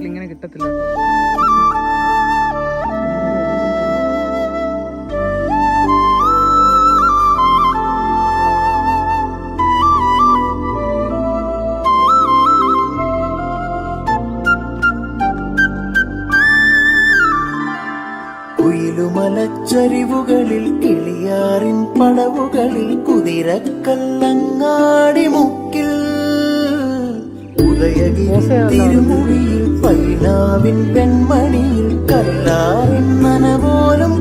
ഇങ്ങനെ കിട്ടത്തില്ല. കുയിലുമലച്ചരിവുകളിൽ കിളിയാറിൻ പടവുകളിൽ കുതിരക്കല്ലങ്ങാടി മുക്കിൽ ഉദയഗിരി തിരുമുടിയിൽ പൈനാവിൻ പെൺമണിയിൽ കല്ലാറിൻ നനപോലും